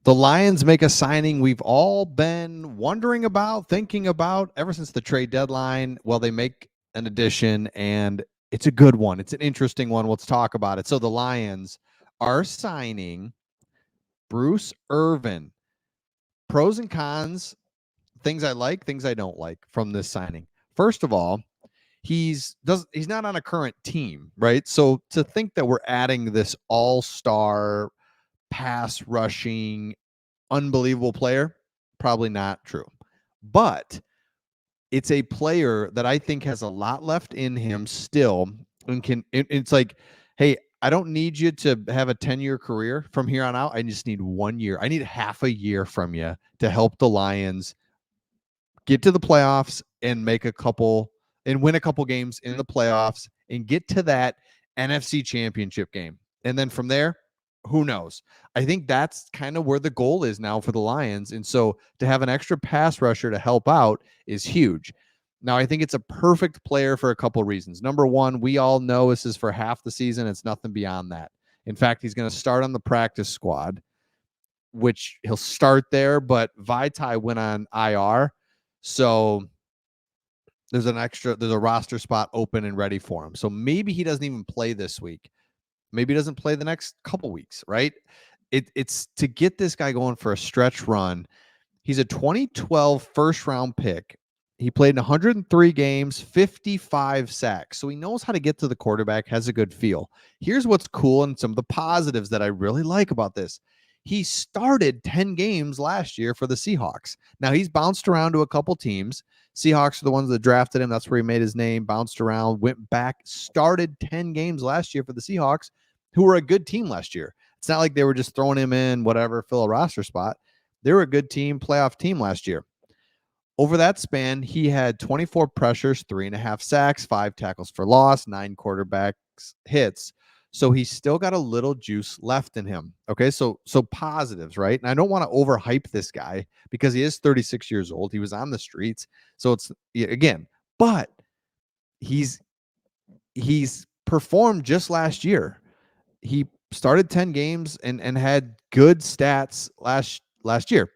The Lions make a signing we've all been wondering about, thinking about ever since the trade deadline. Well, they make an addition, and it's a good one. It's an interesting one. Let's talk about it. So the Lions are signing Bruce Irvin. Pros and cons, things I like, things I don't like from this signing. First of all, he's not on a current team, right? So to think that we're adding this all-star pass rushing unbelievable player, probably not true. But it's a player that I think has a lot left in him still, and it's like, hey, I don't need you to have a 10-year career from here on out. I just need 1 year. I need half a year from you to help the Lions get to the playoffs and make a couple and win a couple games in the playoffs and get to that NFC championship game. And then from there, who knows? I think that's kind of where the goal is now for the Lions. And so to have an extra pass rusher to help out is huge. Now, I think it's a perfect player for a couple reasons. Number one, we all know this is for half the season. It's nothing beyond that. In fact, he's going to start on the practice squad, which he'll start there, but Vaitai went on IR. So there's a roster spot open and ready for him. So maybe he doesn't even play this week. Maybe he doesn't play the next couple weeks, right? It's to get this guy going for a stretch run. He's a 2012 first round pick. He played in 103 games, 55 sacks. So he knows how to get to the quarterback, has a good feel. Here's what's cool and some of the positives that I really like about this. He started 10 games last year for the Seahawks. Now he's bounced around to a couple teams. Seahawks are the ones that drafted him. That's where he made his name, bounced around, went back, started 10 games last year for the Seahawks, who were a good team last year. It's not like they were just throwing him in, whatever, fill a roster spot. They were a good team, playoff team last year. Over that span, he had 24 pressures, 3.5 sacks, 5 tackles for loss, 9 quarterbacks hits. So he's still got a little juice left in him. Okay, so positives, right? And I don't want to overhype this guy because he is 36 years old. He was on the streets. So it's, again, but he's performed just last year. He started 10 games and had good stats last year.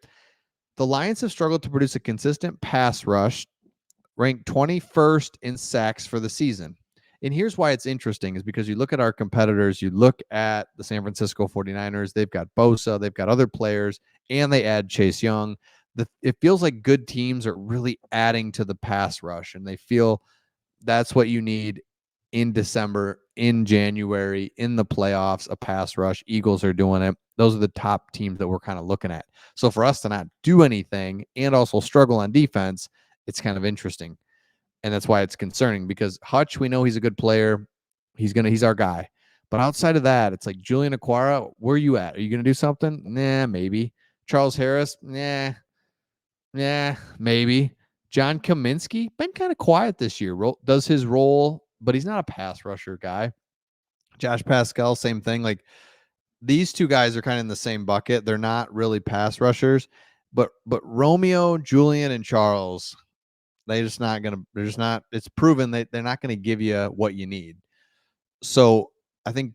The Lions have struggled to produce a consistent pass rush, ranked 21st in sacks for the season. And here's why it's interesting is because you look at our competitors, you look at the San Francisco 49ers, they've got Bosa, they've got other players, and they add Chase Young. It feels like good teams are really adding to the pass rush, and they feel that's what you need in December, in January, in the playoffs, a pass rush. Eagles are doing it. Those are the top teams that we're kind of looking at. So for us to not do anything and also struggle on defense, it's kind of interesting. And that's why it's concerning because Hutch, we know he's a good player. He's our guy. But outside of that, it's like Julian Aquara, where are you at? Are you going to do something? Nah, maybe. Charles Harris, nah, maybe. John Kaminsky, been kind of quiet this year. Does his role, but he's not a pass rusher guy. Josh Pascal, same thing. Like these two guys are kind of in the same bucket. They're not really pass rushers, but Romeo, Julian, and Charles, they're just not, it's proven that they're not going to give you what you need. So I think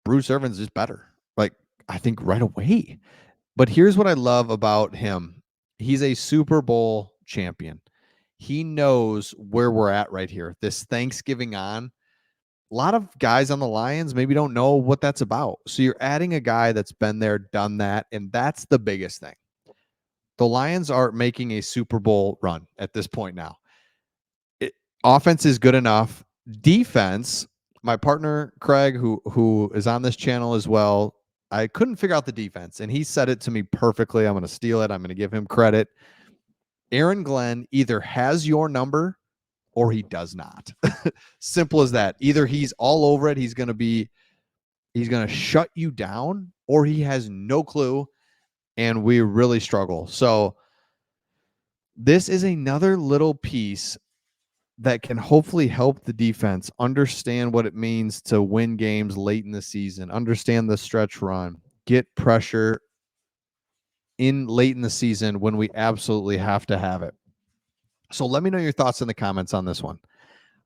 Bruce Irvin's is better. Like, I think right away. But here's what I love about him. He's a Super Bowl champion. He knows where we're at right here. This Thanksgiving on, a lot of guys on the Lions maybe don't know what that's about. So you're adding a guy that's been there, done that, and that's the biggest thing. The Lions are making a Super Bowl run at this point now. Offense is good enough. Defense, my partner Craig, who is on this channel as well, I couldn't figure out the defense, and he said it to me perfectly. I'm going to steal it. I'm going to give him credit. Aaron Glenn either has your number or he does not. Simple as that. Either he's all over it, he's going to shut you down, or he has no clue, and we really struggle. So this is another little piece that can hopefully help the defense understand what it means to win games late in the season, understand the stretch run, get pressure in late in the season when we absolutely have to have it. So let me know your thoughts in the comments on this one.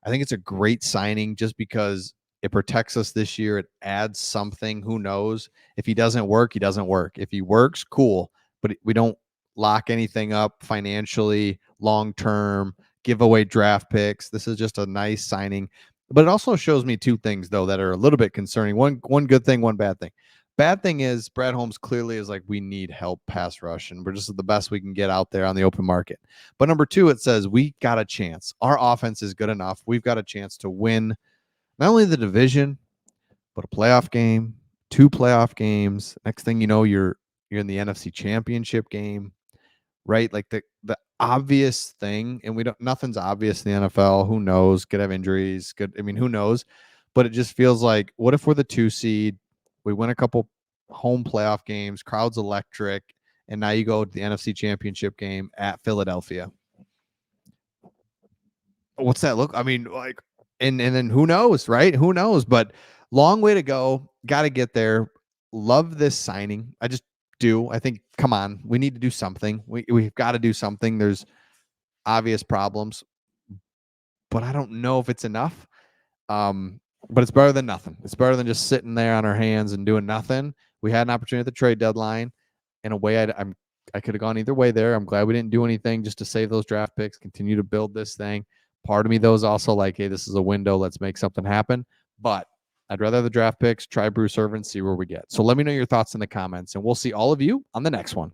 I think it's a great signing just because It protects us this year. It adds something. Who knows? If he doesn't work, he doesn't work. If he works, cool. But we don't lock anything up financially, long term, give away draft picks. This is just a nice signing. But it also shows me two things though that are a little bit concerning. One good thing, one bad thing. Bad thing is Brad Holmes clearly is like, we need help pass rush, and we're just the best we can get out there on the open market. But number two, it says we got a chance. Our offense is good enough. We've got a chance to win not only the division, but a playoff game, two playoff games. Next thing you know, you're in the NFC Championship game, right? Like the obvious thing, and we don't nothing's obvious in the NFL. Who knows? Could have injuries. Could I mean, who knows? But it just feels like, what if we're the 2 seed? We win a couple home playoff games, crowd's electric, and now you go to the NFC Championship game at Philadelphia. What's that look? I mean, like, and then who knows, right? Who knows? But long way to go. Got to get there. Love this signing. I just do. I think, come on, we need to do something. We've got to do something. There's obvious problems, but I don't know if it's enough. But it's better than nothing. It's better than just sitting there on our hands and doing nothing. We had an opportunity at the trade deadline. In a way, I could have gone either way there. I'm glad we didn't do anything just to save those draft picks, continue to build this thing. Part of me, though, is also like, hey, this is a window. Let's make something happen. But I'd rather have the draft picks, try Bruce Irvin, see where we get. So let me know your thoughts in the comments, and we'll see all of you on the next one.